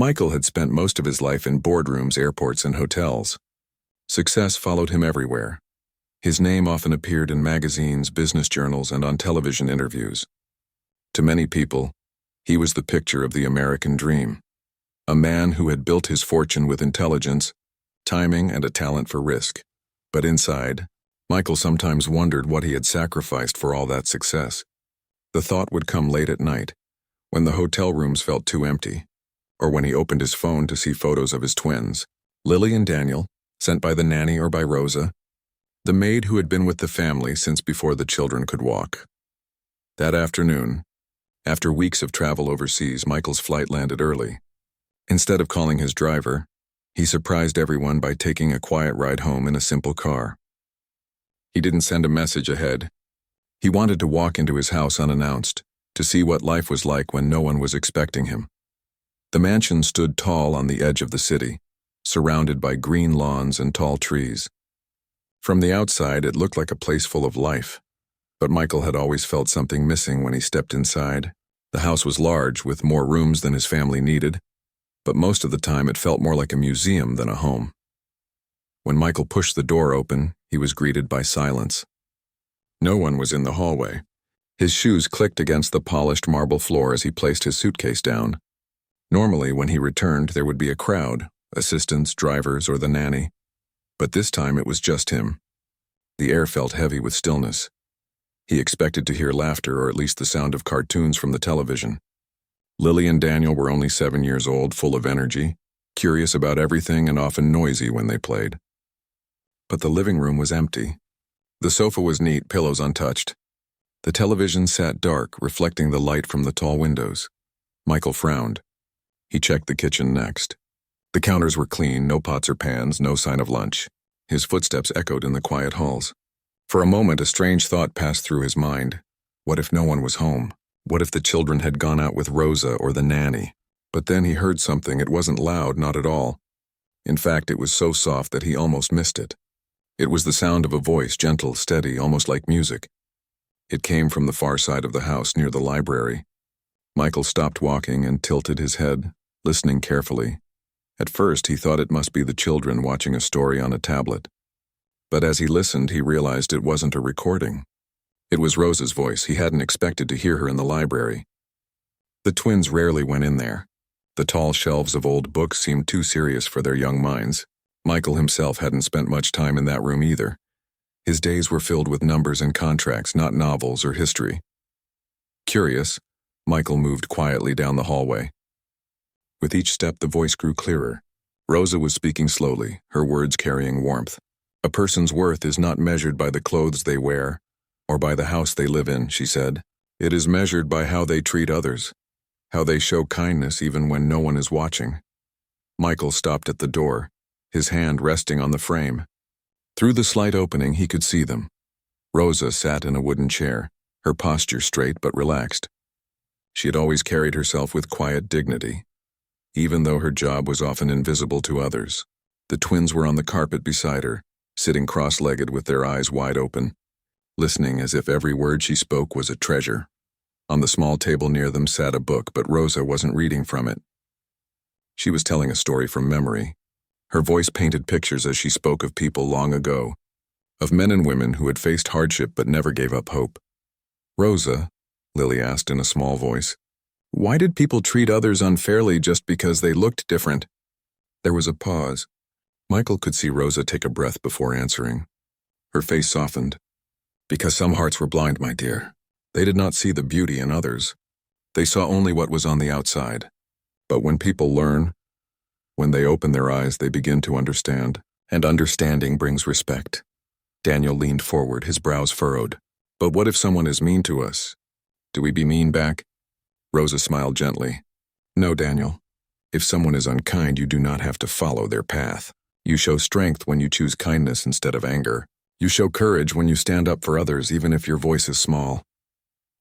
Michael had spent most of his life in boardrooms, airports, and hotels. Success followed him everywhere. His name often appeared in magazines, business journals, and on television interviews. To many people, he was the picture of the American dream. A man who had built his fortune with intelligence, timing, and a talent for risk. But inside, Michael sometimes wondered what he had sacrificed for all that success. The thought would come late at night, when the hotel rooms felt too empty, or when he opened his phone to see photos of his twins, Lily and Daniel, sent by the nanny or by Rosa, the maid who had been with the family since before the children could walk. That afternoon, after weeks of travel overseas, Michael's flight landed early. Instead of calling his driver, he surprised everyone by taking a quiet ride home in a simple car. He didn't send a message ahead. He wanted to walk into his house unannounced, to see what life was like when no one was expecting him. The mansion stood tall on the edge of the city, surrounded by green lawns and tall trees. From the outside, it looked like a place full of life, but Michael had always felt something missing when he stepped inside. The house was large, with more rooms than his family needed, but most of the time it felt more like a museum than a home. When Michael pushed the door open, he was greeted by silence. No one was in the hallway. His shoes clicked against the polished marble floor as he placed his suitcase down. Normally, when he returned, there would be a crowd, assistants, drivers, or the nanny. But this time it was just him. The air felt heavy with stillness. He expected to hear laughter or at least the sound of cartoons from the television. Lily and Daniel were only 7 years old, full of energy, curious about everything and often noisy when they played. But the living room was empty. The sofa was neat, pillows untouched. The television sat dark, reflecting the light from the tall windows. Michael frowned. He checked the kitchen next. The counters were clean, no pots or pans, no sign of lunch. His footsteps echoed in the quiet halls. For a moment, a strange thought passed through his mind. What if no one was home? What if the children had gone out with Rosa or the nanny? But then he heard something. It wasn't loud, not at all. In fact, it was so soft that he almost missed it. It was the sound of a voice, gentle, steady, almost like music. It came from the far side of the house near the library. Michael stopped walking and tilted his head, listening carefully. At first, he thought it must be the children watching a story on a tablet. But as he listened, he realized it wasn't a recording. It was Rosa's voice. He hadn't expected to hear her in the library. The twins rarely went in there. The tall shelves of old books seemed too serious for their young minds. Michael himself hadn't spent much time in that room either. His days were filled with numbers and contracts, not novels or history. Curious, Michael moved quietly down the hallway. With each step, the voice grew clearer. Rosa was speaking slowly, her words carrying warmth. A person's worth is not measured by the clothes they wear or by the house they live in, she said. It is measured by how they treat others, how they show kindness even when no one is watching. Michael stopped at the door, his hand resting on the frame. Through the slight opening, he could see them. Rosa sat in a wooden chair, her posture straight but relaxed. She had always carried herself with quiet dignity, even though her job was often invisible to others. The twins were on the carpet beside her, sitting cross-legged with their eyes wide open, listening as if every word she spoke was a treasure. On the small table near them sat a book, but Rosa wasn't reading from it. She was telling a story from memory. Her voice painted pictures as she spoke of people long ago, of men and women who had faced hardship but never gave up hope. Rosa, Lily asked in a small voice, why did people treat others unfairly just because they looked different? There was a pause. Michael could see Rosa take a breath before answering. Her face softened. Because some hearts were blind, my dear. They did not see the beauty in others. They saw only what was on the outside. But when people learn, when they open their eyes, they begin to understand, and understanding brings respect. Daniel leaned forward, his brows furrowed. But what if someone is mean to us? Do we be mean back? Rosa smiled gently. No, Daniel. If someone is unkind, you do not have to follow their path. You show strength when you choose kindness instead of anger. You show courage when you stand up for others, even if your voice is small.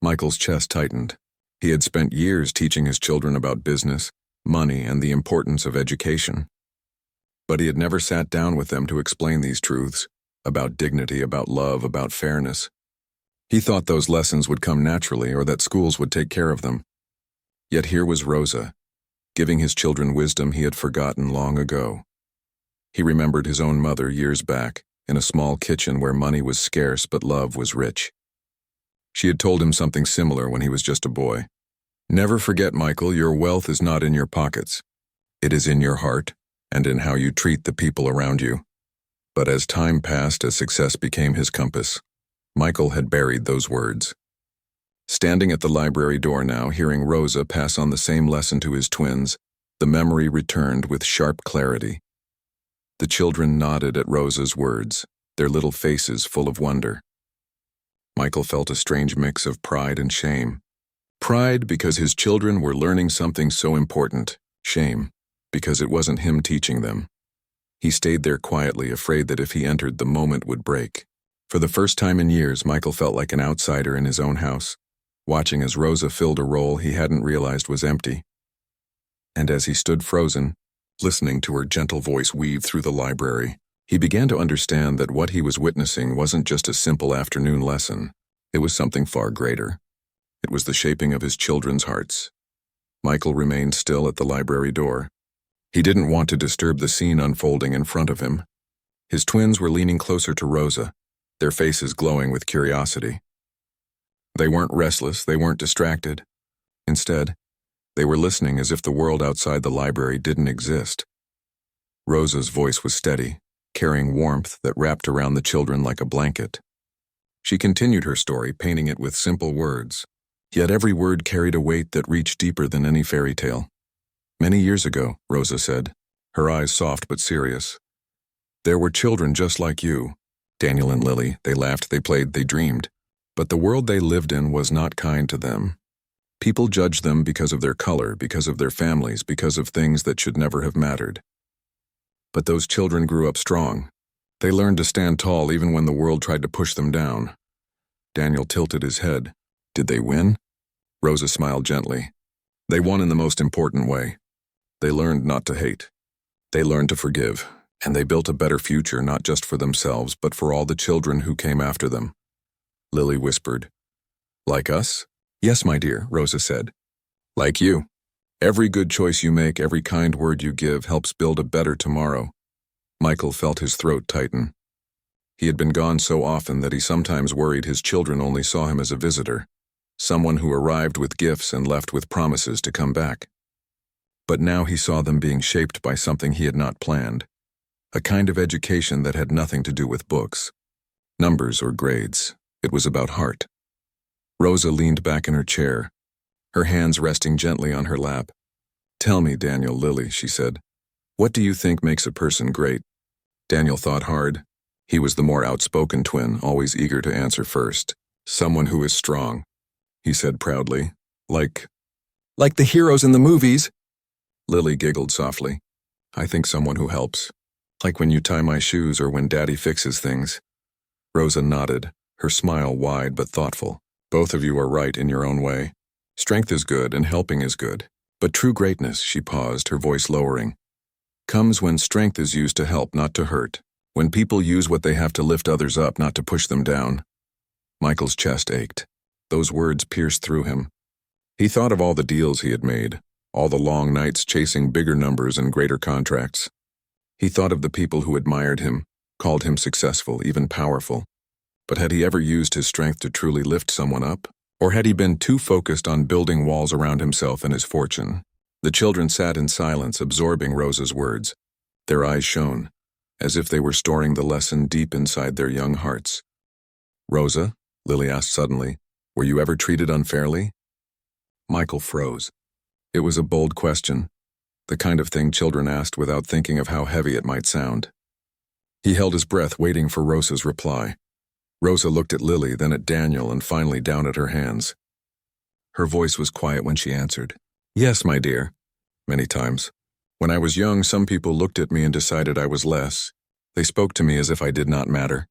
Michael's chest tightened. He had spent years teaching his children about business, money, and the importance of education. But he had never sat down with them to explain these truths, about dignity, about love, about fairness. He thought those lessons would come naturally or that schools would take care of them. Yet here was Rosa, giving his children wisdom he had forgotten long ago. He remembered his own mother years back, in a small kitchen where money was scarce but love was rich. She had told him something similar when he was just a boy. Never forget, Michael, your wealth is not in your pockets. It is in your heart and in how you treat the people around you. But as time passed, as success became his compass, Michael had buried those words. Standing at the library door now, hearing Rosa pass on the same lesson to his twins, the memory returned with sharp clarity. The children nodded at Rosa's words, their little faces full of wonder. Michael felt a strange mix of pride and shame. Pride because his children were learning something so important. Shame because it wasn't him teaching them. He stayed there quietly, afraid that if he entered, the moment would break. For the first time in years, Michael felt like an outsider in his own house, watching as Rosa filled a role he hadn't realized was empty. And as he stood frozen, listening to her gentle voice weave through the library, he began to understand that what he was witnessing wasn't just a simple afternoon lesson. It was something far greater. It was the shaping of his children's hearts. Michael remained still at the library door. He didn't want to disturb the scene unfolding in front of him. His twins were leaning closer to Rosa, their faces glowing with curiosity. They weren't restless, they weren't distracted. Instead, they were listening as if the world outside the library didn't exist. Rosa's voice was steady, carrying warmth that wrapped around the children like a blanket. She continued her story, painting it with simple words, yet every word carried a weight that reached deeper than any fairy tale. Many years ago, Rosa said, her eyes soft but serious, there were children just like you, Daniel and Lily. They laughed, they played, they dreamed. But the world they lived in was not kind to them. People judged them because of their color, because of their families, because of things that should never have mattered. But those children grew up strong. They learned to stand tall even when the world tried to push them down. Daniel tilted his head. Did they win? Rosa smiled gently. They won in the most important way. They learned not to hate. They learned to forgive, and they built a better future not just for themselves, but for all the children who came after them. Lily whispered. Like us? Yes, my dear, Rosa said. Like you. Every good choice you make, every kind word you give helps build a better tomorrow. Michael felt his throat tighten. He had been gone so often that he sometimes worried his children only saw him as a visitor, someone who arrived with gifts and left with promises to come back. But now he saw them being shaped by something he had not planned, a kind of education that had nothing to do with books, numbers, or grades. It was about heart. Rosa leaned back in her chair, her hands resting gently on her lap. Tell me, Daniel, Lily, she said, what do you think makes a person great? Daniel thought hard. He was the more outspoken twin, always eager to answer first. Someone who is strong, he said proudly. Like the heroes in the movies. Lily giggled softly. I think someone who helps. Like when you tie my shoes or when Daddy fixes things. Rosa nodded, her smile wide but thoughtful. Both of you are right in your own way. Strength is good and helping is good. But true greatness, she paused, her voice lowering, comes when strength is used to help, not to hurt. When people use what they have to lift others up, not to push them down. Michael's chest ached. Those words pierced through him. He thought of all the deals he had made, all the long nights chasing bigger numbers and greater contracts. He thought of the people who admired him, called him successful, even powerful. But had he ever used his strength to truly lift someone up? Or had he been too focused on building walls around himself and his fortune? The children sat in silence, absorbing Rosa's words. Their eyes shone, as if they were storing the lesson deep inside their young hearts. Rosa, Lily asked suddenly, were you ever treated unfairly? Michael froze. It was a bold question, the kind of thing children asked without thinking of how heavy it might sound. He held his breath, waiting for Rosa's reply. Rosa looked at Lily, then at Daniel, and finally down at her hands. Her voice was quiet when she answered. Yes, my dear. Many times. When I was young, some people looked at me and decided I was less. They spoke to me as if I did not matter.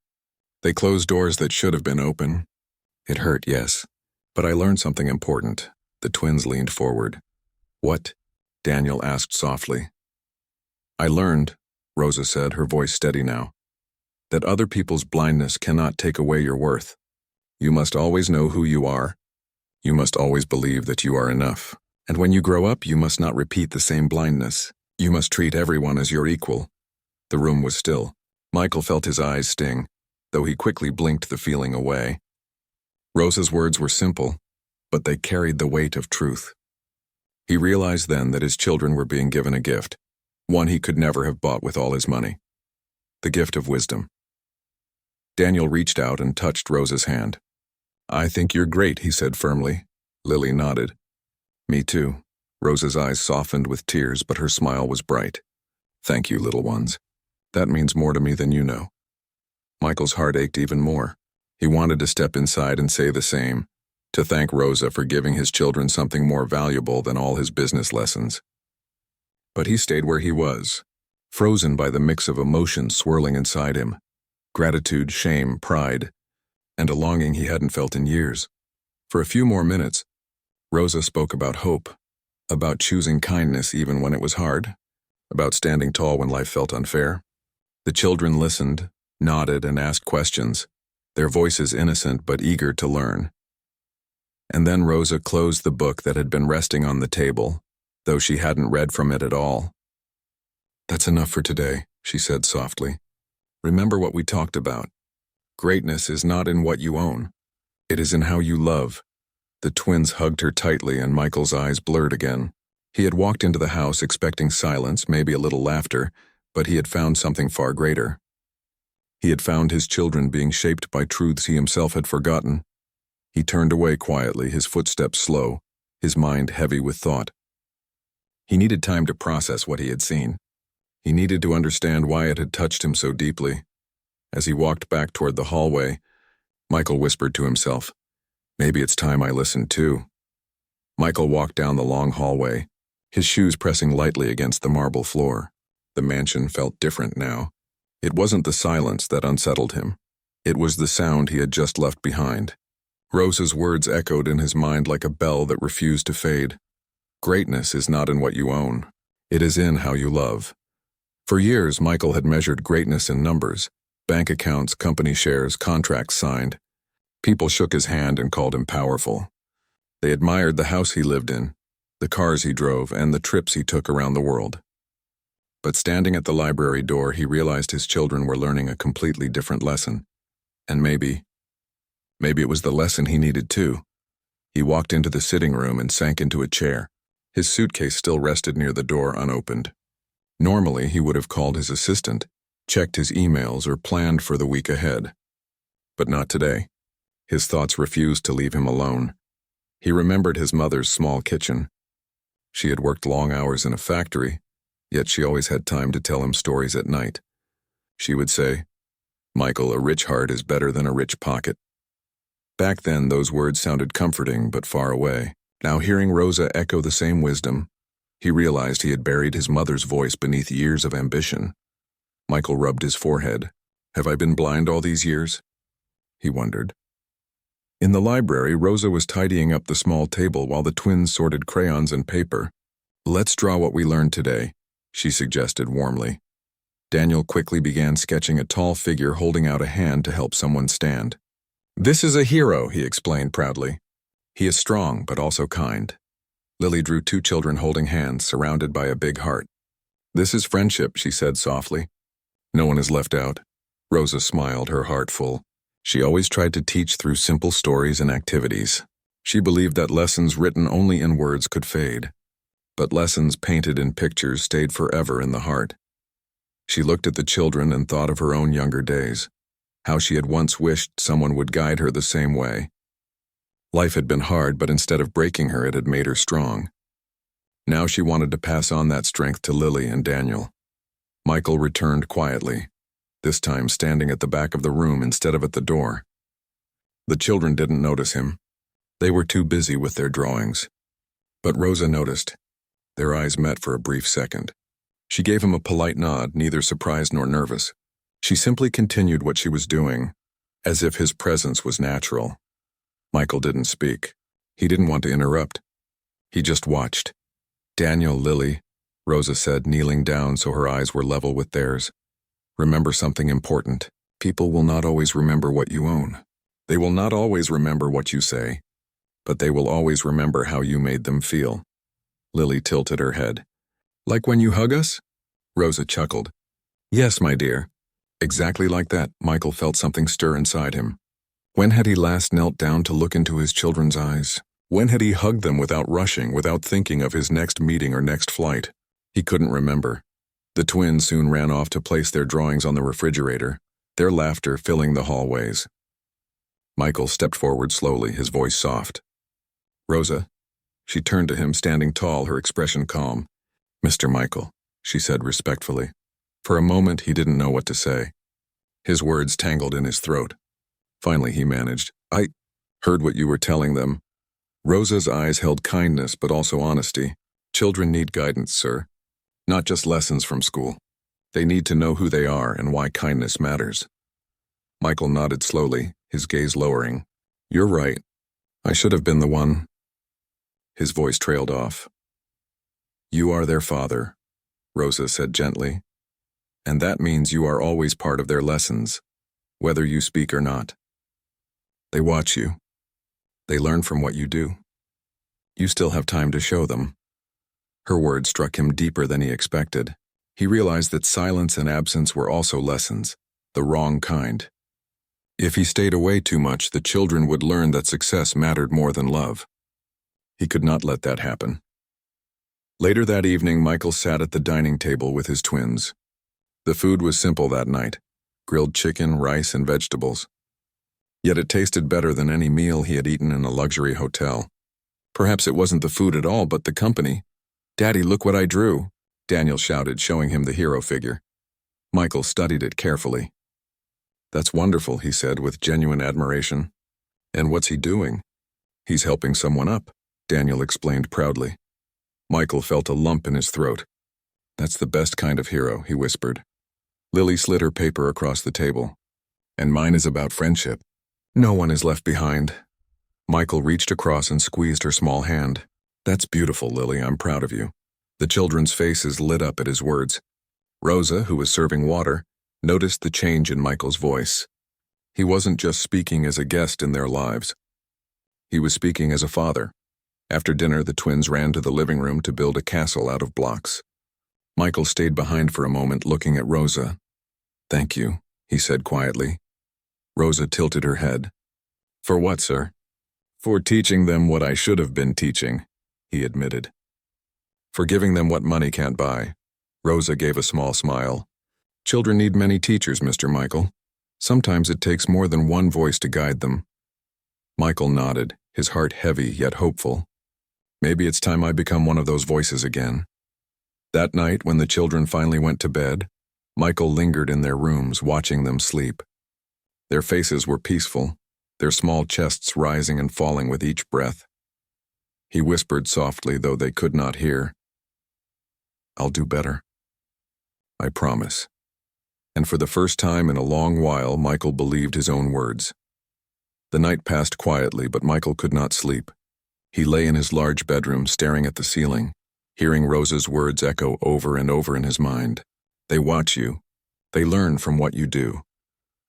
They closed doors that should have been open. It hurt, yes. But I learned something important. The twins leaned forward. What? Daniel asked softly. I learned, Rosa said, her voice steady now, that other people's blindness cannot take away your worth. You must always know who you are. You must always believe that you are enough. And when you grow up, you must not repeat the same blindness. You must treat everyone as your equal. The room was still. Michael felt his eyes sting, though he quickly blinked the feeling away. Rosa's words were simple, but they carried the weight of truth. He realized then that his children were being given a gift, one he could never have bought with all his money. The gift of wisdom. Daniel reached out and touched Rosa's hand. "I think you're great," he said firmly. Lily nodded. "Me too." Rosa's eyes softened with tears, but her smile was bright. "Thank you, little ones. That means more to me than you know." Michael's heart ached even more. He wanted to step inside and say the same, to thank Rosa for giving his children something more valuable than all his business lessons. But he stayed where he was, frozen by the mix of emotions swirling inside him: gratitude, shame, pride, and a longing he hadn't felt in years. For a few more minutes, Rosa spoke about hope, about choosing kindness even when it was hard, about standing tall when life felt unfair. The children listened, nodded, and asked questions, their voices innocent but eager to learn. And then Rosa closed the book that had been resting on the table, though she hadn't read from it at all. "That's enough for today," she said softly. "Remember what we talked about. Greatness is not in what you own. It is in how you love." The twins hugged her tightly, and Michael's eyes blurred again. He had walked into the house expecting silence, maybe a little laughter, but he had found something far greater. He had found his children being shaped by truths he himself had forgotten. He turned away quietly, his footsteps slow, his mind heavy with thought. He needed time to process what he had seen. He needed to understand why it had touched him so deeply. As he walked back toward the hallway, Michael whispered to himself, "Maybe it's time I listened too." Michael walked down the long hallway, his shoes pressing lightly against the marble floor. The mansion felt different now. It wasn't the silence that unsettled him. It was the sound he had just left behind. Rosa's words echoed in his mind like a bell that refused to fade. Greatness is not in what you own. It is in how you love. For years, Michael had measured greatness in numbers: bank accounts, company shares, contracts signed. People shook his hand and called him powerful. They admired the house he lived in, the cars he drove, and the trips he took around the world. But standing at the library door, he realized his children were learning a completely different lesson. And maybe it was the lesson he needed too. He walked into the sitting room and sank into a chair. His suitcase still rested near the door unopened. Normally, he would have called his assistant, checked his emails, or planned for the week ahead. But not today. His thoughts refused to leave him alone. He remembered his mother's small kitchen. She had worked long hours in a factory, yet she always had time to tell him stories at night. She would say, "Michael, a rich heart is better than a rich pocket." Back then, those words sounded comforting but far away. Now, hearing Rosa echo the same wisdom, he realized he had buried his mother's voice beneath years of ambition. Michael rubbed his forehead. "Have I been blind all these years?" he wondered. In the library, Rosa was tidying up the small table while the twins sorted crayons and paper. "Let's draw what we learned today," she suggested warmly. Daniel quickly began sketching a tall figure holding out a hand to help someone stand. "This is a hero," he explained proudly. "He is strong, but also kind." Lily drew two children holding hands, surrounded by a big heart. "This is friendship," she said softly. "No one is left out." Rosa smiled, her heart full. She always tried to teach through simple stories and activities. She believed that lessons written only in words could fade, but lessons painted in pictures stayed forever in the heart. She looked at the children and thought of her own younger days, how she had once wished someone would guide her the same way. Life had been hard, but instead of breaking her, it had made her strong. Now she wanted to pass on that strength to Lily and Daniel. Michael returned quietly, this time standing at the back of the room instead of at the door. The children didn't notice him. They were too busy with their drawings. But Rosa noticed. Their eyes met for a brief second. She gave him a polite nod, neither surprised nor nervous. She simply continued what she was doing, as if his presence was natural. Michael didn't speak. He didn't want to interrupt. He just watched. "Daniel, Lily," Rosa said, kneeling down so her eyes were level with theirs. "Remember something important. People will not always remember what you own. They will not always remember what you say, but they will always remember how you made them feel. Lily tilted her head. Like when you hug us? Rosa chuckled. Yes, my dear. Exactly like that. Michael felt something stir inside him. When had he last knelt down to look into his children's eyes? When had he hugged them without rushing, without thinking of his next meeting or next flight? He couldn't remember. The twins soon ran off to place their drawings on the refrigerator, their laughter filling the hallways. Michael stepped forward slowly, his voice soft. Rosa. She turned to him, standing tall, her expression calm. Mr. Michael, she said respectfully. For a moment, he didn't know what to say. His words tangled in his throat. Finally, he managed. I heard what you were telling them. Rosa's eyes held kindness, but also honesty. Children need guidance, sir. Not just lessons from school. They need to know who they are and why kindness matters. Michael nodded slowly, his gaze lowering. You're right. I should have been the one. His voice trailed off. You are their father, Rosa said gently. And that means you are always part of their lessons, whether you speak or not. They watch you. They learn from what you do. You still have time to show them. Her words struck him deeper than he expected. He realized that silence and absence were also lessons, the wrong kind. If he stayed away too much, the children would learn that success mattered more than love. He could not let that happen. Later that evening, Michael sat at the dining table with his twins. The food was simple that night, grilled chicken, rice, and vegetables. Yet it tasted better than any meal he had eaten in a luxury hotel. Perhaps it wasn't the food at all, but the company. Daddy, look what I drew, Daniel shouted, showing him the hero figure. Michael studied it carefully. That's wonderful, he said with genuine admiration. And what's he doing? He's helping someone up, Daniel explained proudly. Michael felt a lump in his throat. That's the best kind of hero, he whispered. Lily slid her paper across the table. And mine is about friendship. No one is left behind. Michael reached across and squeezed her small hand. That's beautiful, Lily, I'm proud of you. The children's faces lit up at his words. Rosa, who was serving water, noticed the change in Michael's voice. He wasn't just speaking as a guest in their lives. He was speaking as a father. After dinner, the twins ran to the living room to build a castle out of blocks. Michael stayed behind for a moment, looking at Rosa. Thank you, he said quietly. Rosa tilted her head. For what, sir? For teaching them what I should have been teaching, he admitted. For giving them what money can't buy. Rosa gave a small smile. Children need many teachers, Mr. Michael. Sometimes it takes more than one voice to guide them. Michael nodded, his heart heavy yet hopeful. Maybe it's time I become one of those voices again. That night, when the children finally went to bed, Michael lingered in their rooms, watching them sleep. Their faces were peaceful, their small chests rising and falling with each breath. He whispered softly, though they could not hear. I'll do better. I promise. And for the first time in a long while, Michael believed his own words. The night passed quietly, but Michael could not sleep. He lay in his large bedroom, staring at the ceiling, hearing Rosa's words echo over and over in his mind. They watch you. They learn from what you do.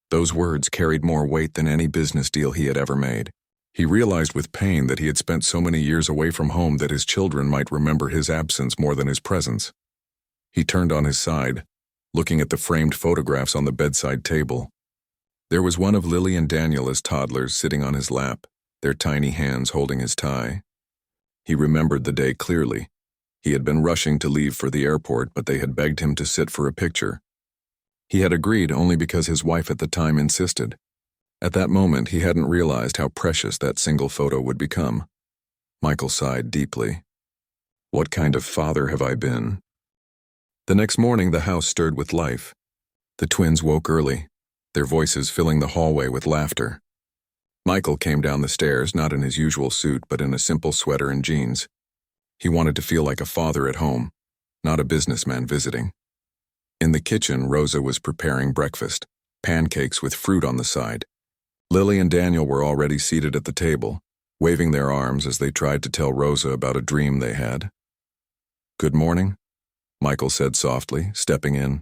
Those words carried more weight than any business deal he had ever made. He realized with pain that he had spent so many years away from home that his children might remember his absence more than his presence. He turned on his side, looking at the framed photographs on the bedside table. There was one of Lily and Daniel as toddlers sitting on his lap, their tiny hands holding his tie. He remembered the day clearly. He had been rushing to leave for the airport, but they had begged him to sit for a picture. He had agreed only because his wife at the time insisted. At that moment, he hadn't realized how precious that single photo would become. Michael sighed deeply. What kind of father have I been? The next morning, the house stirred with life. The twins woke early, their voices filling the hallway with laughter. Michael came down the stairs, not in his usual suit, but in a simple sweater and jeans. He wanted to feel like a father at home, not a businessman visiting. In the kitchen, Rosa was preparing breakfast, pancakes with fruit on the side. Lily and Daniel were already seated at the table, waving their arms as they tried to tell Rosa about a dream they had. Good morning, Michael said softly, stepping in.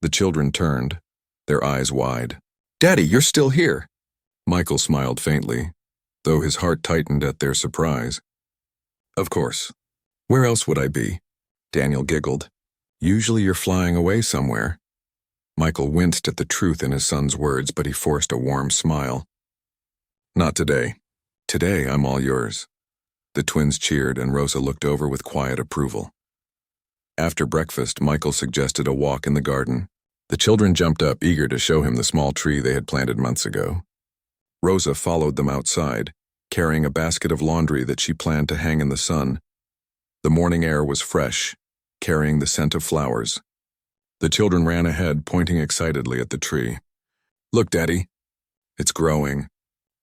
The children turned, their eyes wide. Daddy, you're still here! Michael smiled faintly, though his heart tightened at their surprise. Of course. Where else would I be? Daniel giggled. Usually you're flying away somewhere. Michael winced at the truth in his son's words, but he forced a warm smile. Not today. Today I'm all yours. The twins cheered, and Rosa looked over with quiet approval. After breakfast, Michael suggested a walk in the garden. The children jumped up, eager to show him the small tree they had planted months ago. Rosa followed them outside, carrying a basket of laundry that she planned to hang in the sun. The morning air was fresh, carrying the scent of flowers. The children ran ahead, pointing excitedly at the tree. Look, Daddy. It's growing,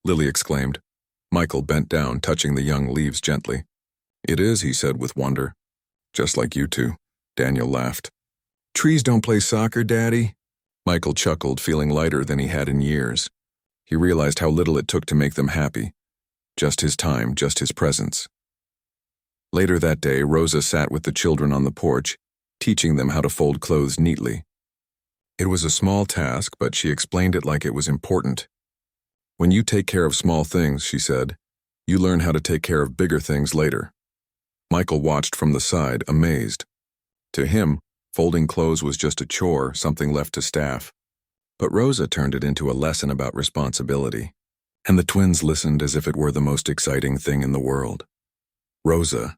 Lily exclaimed. Michael bent down, touching the young leaves gently. It is, he said with wonder. Just like you two, Daniel laughed. Trees don't play soccer, Daddy? Michael chuckled, feeling lighter than he had in years. He realized how little it took to make them happy. Just his time, just his presence. Later that day, Rosa sat with the children on the porch, teaching them how to fold clothes neatly. It was a small task, but she explained it like it was important. When you take care of small things, she said, you learn how to take care of bigger things later. Michael watched from the side, amazed. To him, folding clothes was just a chore, something left to staff. But Rosa turned it into a lesson about responsibility, and the twins listened as if it were the most exciting thing in the world. Rosa,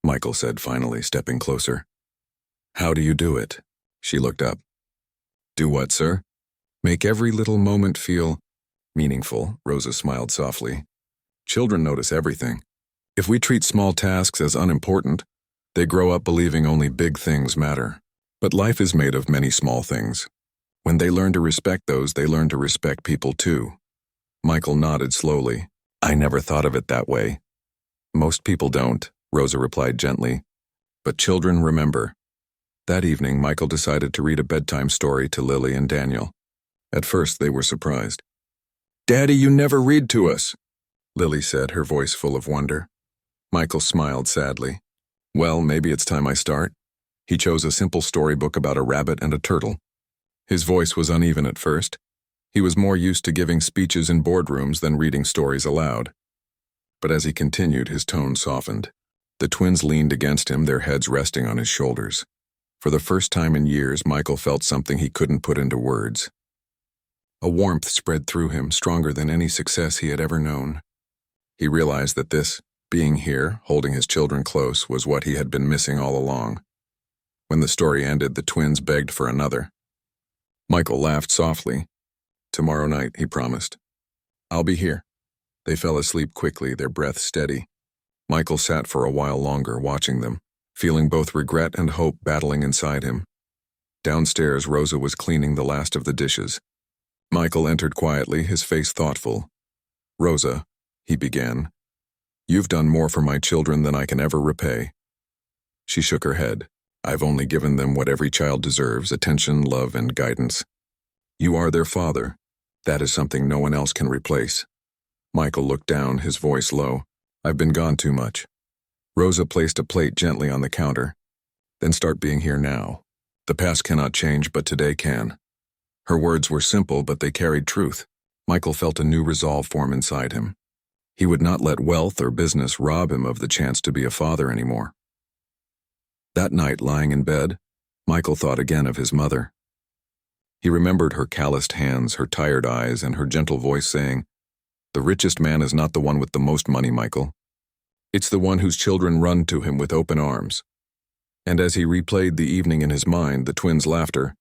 Michael said finally, stepping closer. How do you do it? She looked up. Do what, sir? Make every little moment feel meaningful, Rosa smiled softly. Children notice everything. If we treat small tasks as unimportant, they grow up believing only big things matter. But life is made of many small things. When they learn to respect those, they learn to respect people too. Michael nodded slowly. I never thought of it that way. Most people don't, Rosa replied gently. But children remember. That evening, Michael decided to read a bedtime story to Lily and Daniel. At first, they were surprised. Daddy, you never read to us, Lily said, her voice full of wonder. Michael smiled sadly. Well, maybe it's time I start. He chose a simple storybook about a rabbit and a turtle. His voice was uneven at first. He was more used to giving speeches in boardrooms than reading stories aloud. But as he continued, his tone softened. The twins leaned against him, their heads resting on his shoulders. For the first time in years, Michael felt something he couldn't put into words. A warmth spread through him, stronger than any success he had ever known. He realized that this, being here, holding his children close, was what he had been missing all along. When the story ended, the twins begged for another. Michael laughed softly. Tomorrow night, he promised. I'll be here. They fell asleep quickly, their breath steady. Michael sat for a while longer, watching them, feeling both regret and hope battling inside him. Downstairs, Rosa was cleaning the last of the dishes. Michael entered quietly, his face thoughtful. Rosa, he began, you've done more for my children than I can ever repay. She shook her head. I've only given them what every child deserves, attention, love, and guidance. You are their father. That is something no one else can replace. Michael looked down, his voice low. I've been gone too much. Rosa placed a plate gently on the counter. Then start being here now. The past cannot change, but today can. Her words were simple, but they carried truth. Michael felt a new resolve form inside him. He would not let wealth or business rob him of the chance to be a father anymore. That night, lying in bed, Michael thought again of his mother. He remembered her calloused hands, her tired eyes, and her gentle voice saying, The richest man is not the one with the most money, Michael. It's the one whose children run to him with open arms. And as he replayed the evening in his mind, the twins' laughter,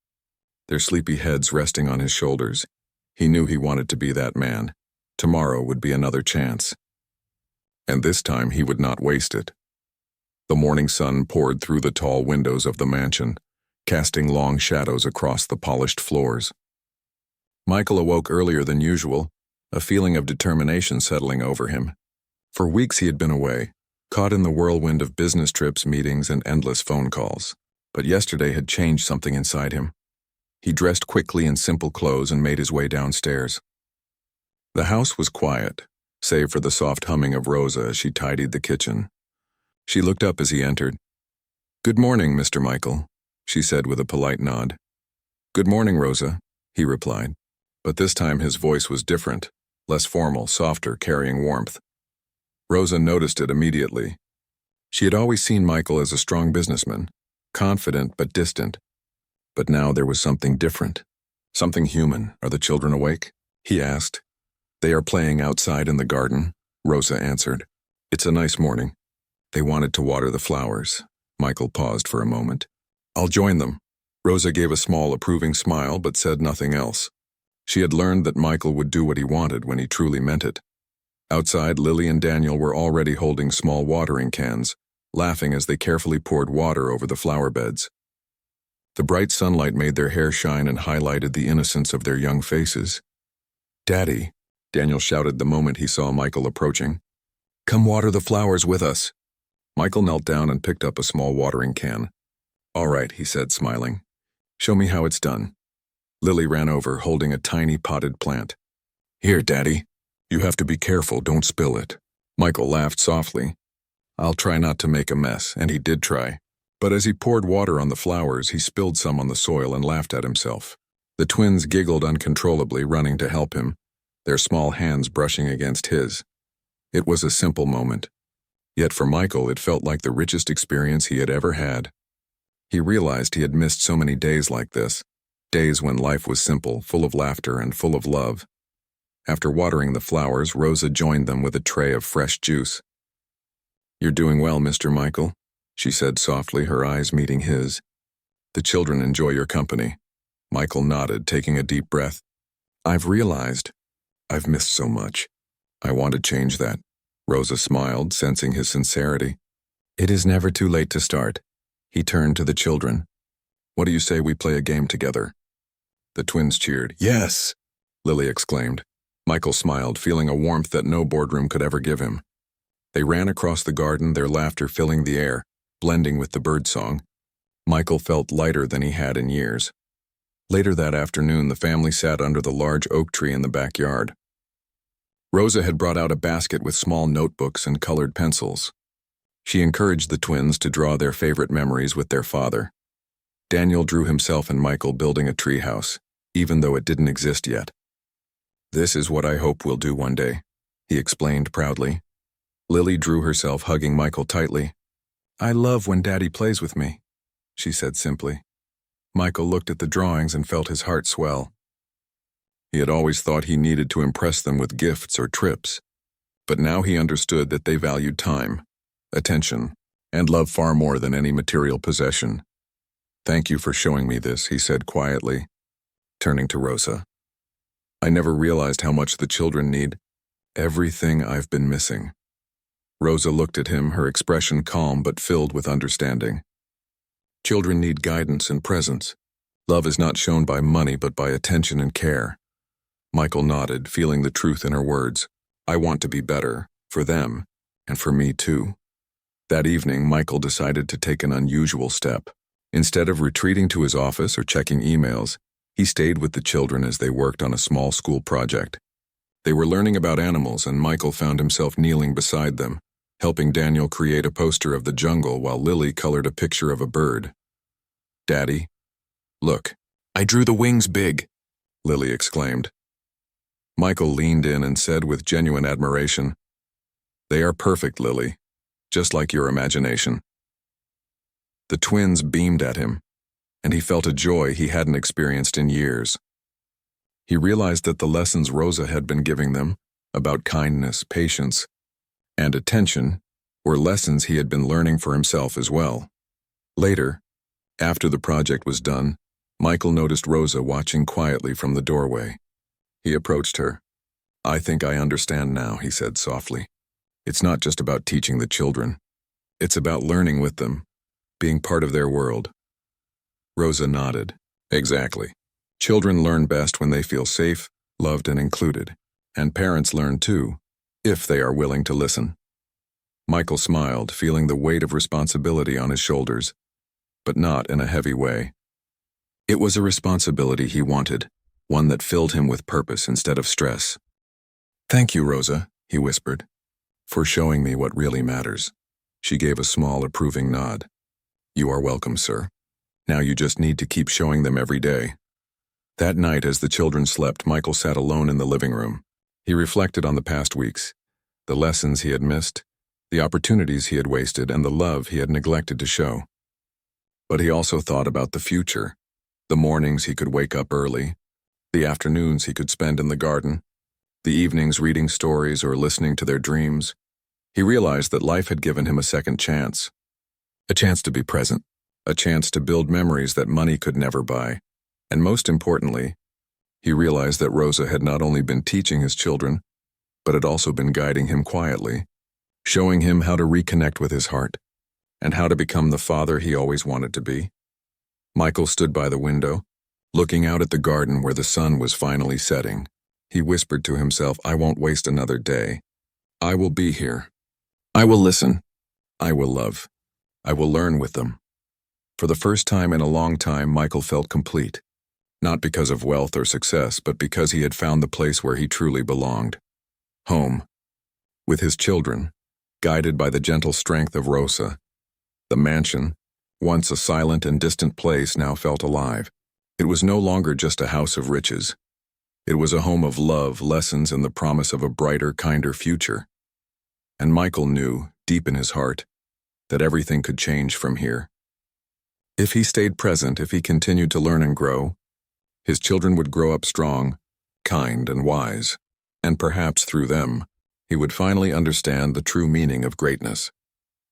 their sleepy heads resting on his shoulders, he knew he wanted to be that man. Tomorrow would be another chance. And this time he would not waste it. The morning sun poured through the tall windows of the mansion, casting long shadows across the polished floors. Michael awoke earlier than usual, a feeling of determination settling over him. For weeks he had been away, caught in the whirlwind of business trips, meetings, and endless phone calls. But yesterday had changed something inside him. He dressed quickly in simple clothes and made his way downstairs. The house was quiet, save for the soft humming of Rosa as she tidied the kitchen. She looked up as he entered. Good morning, Mr. Michael, she said with a polite nod. Good morning, Rosa, he replied. But this time his voice was different, less formal, softer, carrying warmth. Rosa noticed it immediately. She had always seen Michael as a strong businessman, confident but distant. But now there was something different, something human. Are the children awake? He asked. They are playing outside in the garden, Rosa answered. It's a nice morning. They wanted to water the flowers. Michael paused for a moment. I'll join them. Rosa gave a small approving smile but said nothing else. She had learned that Michael would do what he wanted when he truly meant it. Outside, Lily and Daniel were already holding small watering cans, laughing as they carefully poured water over the flower beds. The bright sunlight made their hair shine and highlighted the innocence of their young faces. Daddy, Daniel shouted the moment he saw Michael approaching. Come water the flowers with us. Michael knelt down and picked up a small watering can. All right, he said, smiling. Show me how it's done. Lily ran over, holding a tiny potted plant. Here, Daddy. You have to be careful, don't spill it. Michael laughed softly. I'll try not to make a mess, and he did try. But as he poured water on the flowers, he spilled some on the soil and laughed at himself. The twins giggled uncontrollably, running to help him, their small hands brushing against his. It was a simple moment. Yet for Michael, it felt like the richest experience he had ever had. He realized he had missed so many days like this, days when life was simple, full of laughter and full of love. After watering the flowers, Rosa joined them with a tray of fresh juice. You're doing well, Mr. Michael, she said softly, her eyes meeting his. The children enjoy your company. Michael nodded, taking a deep breath. I've realized I've missed so much. I want to change that. Rosa smiled, sensing his sincerity. It is never too late to start. He turned to the children. What do you say we play a game together? The twins cheered. Yes, Lily exclaimed. Michael smiled, feeling a warmth that no boardroom could ever give him. They ran across the garden, their laughter filling the air, blending with the birdsong. Michael felt lighter than he had in years. Later that afternoon, the family sat under the large oak tree in the backyard. Rosa had brought out a basket with small notebooks and colored pencils. She encouraged the twins to draw their favorite memories with their father. Daniel drew himself and Michael building a treehouse, even though it didn't exist yet. This is what I hope we'll do one day, he explained proudly. Lily drew herself, hugging Michael tightly. I love when Daddy plays with me, she said simply. Michael looked at the drawings and felt his heart swell. He had always thought he needed to impress them with gifts or trips, but now he understood that they valued time, attention, and love far more than any material possession. Thank you for showing me this, he said quietly, turning to Rosa. I never realized how much the children need. Everything I've been missing. Rosa looked at him, her expression calm but filled with understanding. Children need guidance and presence. Love is not shown by money but by attention and care. Michael nodded, feeling the truth in her words. I want to be better, for them, and for me too. That evening, Michael decided to take an unusual step. Instead of retreating to his office or checking emails, he stayed with the children as they worked on a small school project. They were learning about animals, and Michael found himself kneeling beside them, helping Daniel create a poster of the jungle while Lily colored a picture of a bird. Daddy, look, I drew the wings big, Lily exclaimed. Michael leaned in and said with genuine admiration, They are perfect, Lily, just like your imagination. The twins beamed at him, and he felt a joy he hadn't experienced in years. He realized that the lessons Rosa had been giving them, about kindness, patience, and attention, were lessons he had been learning for himself as well. Later, after the project was done, Michael noticed Rosa watching quietly from the doorway. He approached her. I think I understand now, he said softly. It's not just about teaching the children. It's about learning with them, being part of their world. Rosa nodded. Exactly. Children learn best when they feel safe, loved, and included. And parents learn too, if they are willing to listen. Michael smiled, feeling the weight of responsibility on his shoulders, but not in a heavy way. It was a responsibility he wanted, one that filled him with purpose instead of stress. Thank you, Rosa, he whispered, for showing me what really matters. She gave a small, approving nod. You are welcome, sir. Now you just need to keep showing them every day. That night, as the children slept, Michael sat alone in the living room. He reflected on the past weeks, the lessons he had missed, the opportunities he had wasted and the love he had neglected to show. But he also thought about the future, the mornings he could wake up early, the afternoons he could spend in the garden, the evenings reading stories or listening to their dreams. He realized that life had given him a second chance, a chance to be present, a chance to build memories that money could never buy. And most importantly, he realized that Rosa had not only been teaching his children, but had also been guiding him quietly, showing him how to reconnect with his heart, and how to become the father he always wanted to be. Michael stood by the window, looking out at the garden where the sun was finally setting. He whispered to himself, "I won't waste another day. I will be here. I will listen. I will love. I will learn with them." For the first time in a long time, Michael felt complete, not because of wealth or success, but because he had found the place where he truly belonged. Home, with his children, guided by the gentle strength of Rosa. The mansion, once a silent and distant place, now felt alive. It was no longer just a house of riches. It was a home of love, lessons, and the promise of a brighter, kinder future. And Michael knew, deep in his heart, that everything could change from here. If he stayed present, if he continued to learn and grow, his children would grow up strong, kind, and wise, and perhaps through them, he would finally understand the true meaning of greatness.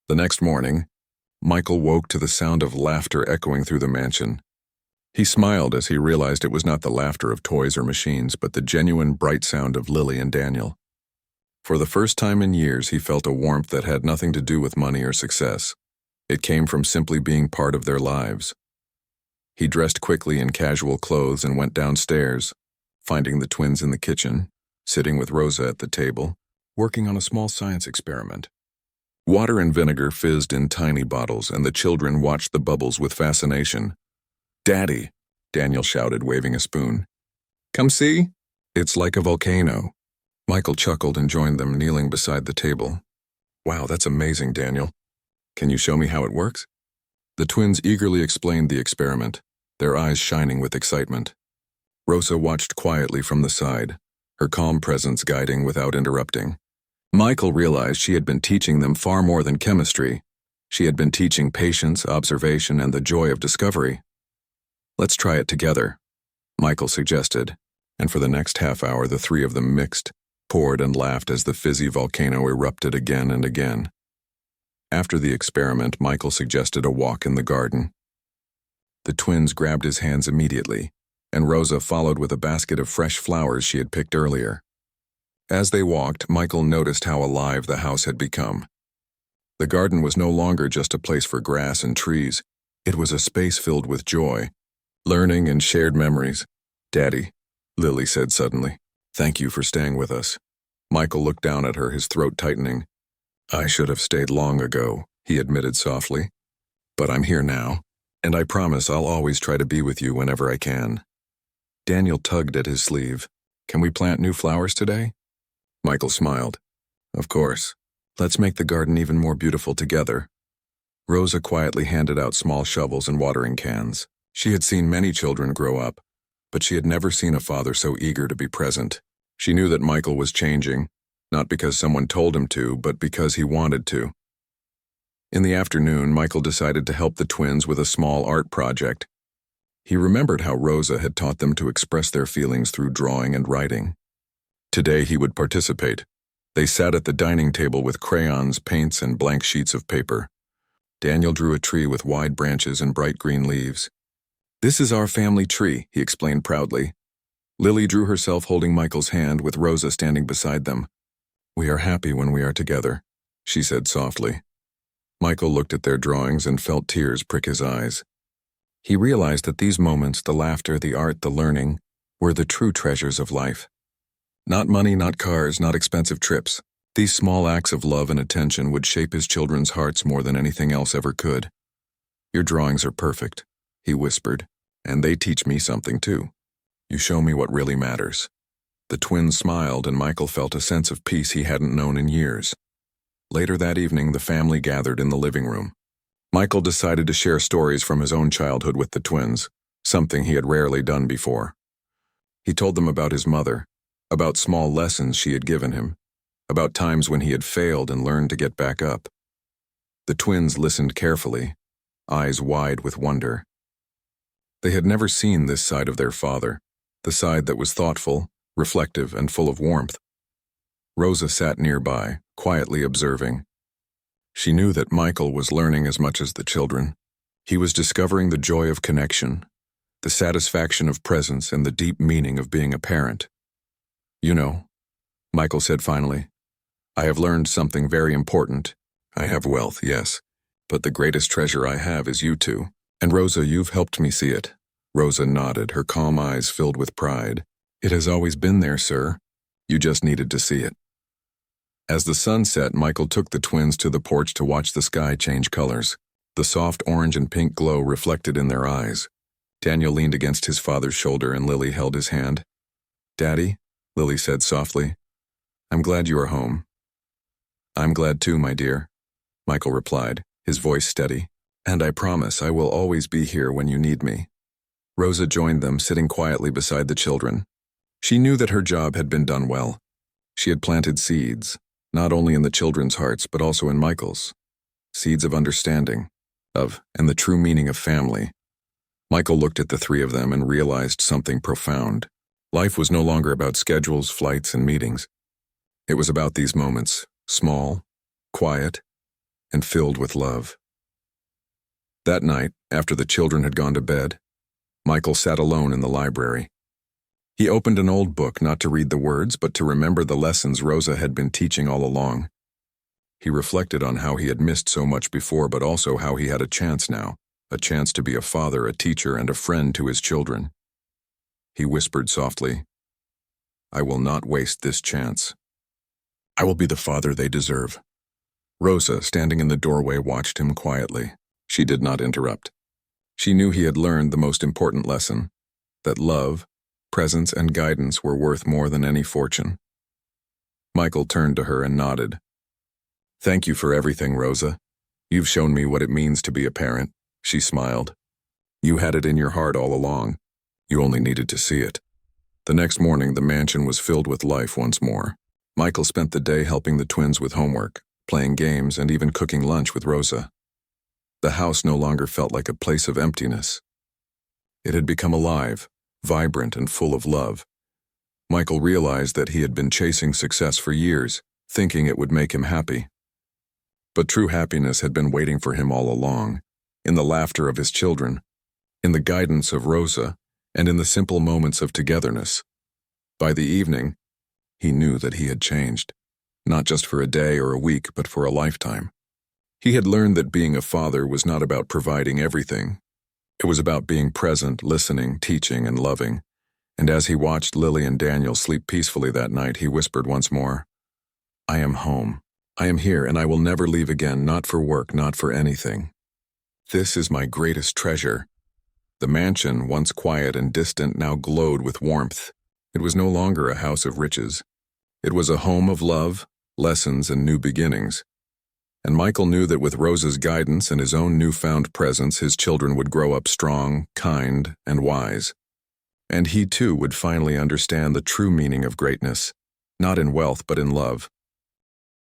The next morning, Michael woke to the sound of laughter echoing through the mansion. He smiled as he realized it was not the laughter of toys or machines, but the genuine, bright sound of Lily and Daniel. For the first time in years, he felt a warmth that had nothing to do with money or success. It came from simply being part of their lives. He dressed quickly in casual clothes and went downstairs, finding the twins in the kitchen, sitting with Rosa at the table, working on a small science experiment. Water and vinegar fizzed in tiny bottles, and the children watched the bubbles with fascination. "Daddy," Daniel shouted, waving a spoon. "Come see? It's like a volcano." Michael chuckled and joined them, kneeling beside the table. "Wow, that's amazing, Daniel. Can you show me how it works?" The twins eagerly explained the experiment, their eyes shining with excitement. Rosa watched quietly from the side, her calm presence guiding without interrupting. Michael realized she had been teaching them far more than chemistry. She had been teaching patience, observation, and the joy of discovery. "Let's try it together," Michael suggested, and for the next half hour the three of them mixed, poured, and laughed as the fizzy volcano erupted again and again. After the experiment, Michael suggested a walk in the garden. The twins grabbed his hands immediately, and Rosa followed with a basket of fresh flowers she had picked earlier. As they walked, Michael noticed how alive the house had become. The garden was no longer just a place for grass and trees. It was a space filled with joy, learning, and shared memories. "Daddy," Lily said suddenly, "thank you for staying with us." Michael looked down at her, his throat tightening. "I should have stayed long ago," he admitted softly. "But I'm here now, and I promise I'll always try to be with you whenever I can." Daniel tugged at his sleeve. "Can we plant new flowers today?" Michael smiled. "Of course. Let's make the garden even more beautiful together." Rosa quietly handed out small shovels and watering cans. She had seen many children grow up, but she had never seen a father so eager to be present. She knew that Michael was changing, not because someone told him to, but because he wanted to. In the afternoon, Michael decided to help the twins with a small art project. He remembered how Rosa had taught them to express their feelings through drawing and writing. Today he would participate. They sat at the dining table with crayons, paints, and blank sheets of paper. Daniel drew a tree with wide branches and bright green leaves. "This is our family tree," he explained proudly. Lily drew herself holding Michael's hand, with Rosa standing beside them. "We are happy when we are together," she said softly. Michael looked at their drawings and felt tears prick his eyes. He realized that these moments, the laughter, the art, the learning, were the true treasures of life. Not money, not cars, not expensive trips. These small acts of love and attention would shape his children's hearts more than anything else ever could. "Your drawings are perfect," he whispered, "and they teach me something too. You show me what really matters." The twins smiled, and Michael felt a sense of peace he hadn't known in years. Later that evening, the family gathered in the living room. Michael decided to share stories from his own childhood with the twins, something he had rarely done before. He told them about his mother, about small lessons she had given him, about times when he had failed and learned to get back up. The twins listened carefully, eyes wide with wonder. They had never seen this side of their father, the side that was thoughtful, reflective, and full of warmth. Rosa sat nearby, quietly observing. She knew that Michael was learning as much as the children. He was discovering the joy of connection, the satisfaction of presence, and the deep meaning of being a parent. "You know," Michael said finally, "I have learned something very important. I have wealth, yes, but the greatest treasure I have is you two. And Rosa, you've helped me see it." Rosa nodded, her calm eyes filled with pride. "It has always been there, sir. You just needed to see it." As the sun set, Michael took the twins to the porch to watch the sky change colors. The soft orange and pink glow reflected in their eyes. Daniel leaned against his father's shoulder and Lily held his hand. "Daddy," Lily said softly, "I'm glad you are home." "I'm glad too, my dear," Michael replied, his voice steady. "And I promise I will always be here when you need me." Rosa joined them, sitting quietly beside the children. She knew that her job had been done well. She had planted seeds, not only in the children's hearts but also in Michael's. Seeds of understanding, and the true meaning of family. Michael looked at the three of them and realized something profound. Life was no longer about schedules, flights, and meetings. It was about these moments, small, quiet, and filled with love. That night, after the children had gone to bed, Michael sat alone in the library. He opened an old book not to read the words, but to remember the lessons Rosa had been teaching all along. He reflected on how he had missed so much before, but also how he had a chance now, a chance to be a father, a teacher, and a friend to his children. He whispered softly, "I will not waste this chance. I will be the father they deserve." Rosa, standing in the doorway, watched him quietly. She did not interrupt. She knew he had learned the most important lesson, that love, presence, and guidance were worth more than any fortune. Michael turned to her and nodded. "Thank you for everything, Rosa. You've shown me what it means to be a parent." She smiled. "You had it in your heart all along. You only needed to see it." The next morning, the mansion was filled with life once more. Michael spent the day helping the twins with homework, playing games, and even cooking lunch with Rosa. The house no longer felt like a place of emptiness. It had become alive, vibrant, and full of love. Michael realized that he had been chasing success for years, thinking it would make him happy. But true happiness had been waiting for him all along, in the laughter of his children, in the guidance of Rosa, and in the simple moments of togetherness. By the evening, he knew that he had changed, not just for a day or a week, but for a lifetime. He had learned that being a father was not about providing everything. It was about being present, listening, teaching, and loving. And as he watched Lily and Daniel sleep peacefully that night, he whispered once more, "I am home. I am here, and I will never leave again, not for work, not for anything. This is my greatest treasure." The mansion, once quiet and distant, now glowed with warmth. It was no longer a house of riches. It was a home of love, lessons, and new beginnings. And Michael knew that with Rosa's guidance and his own newfound presence, his children would grow up strong, kind, and wise. And he too would finally understand the true meaning of greatness, not in wealth but in love.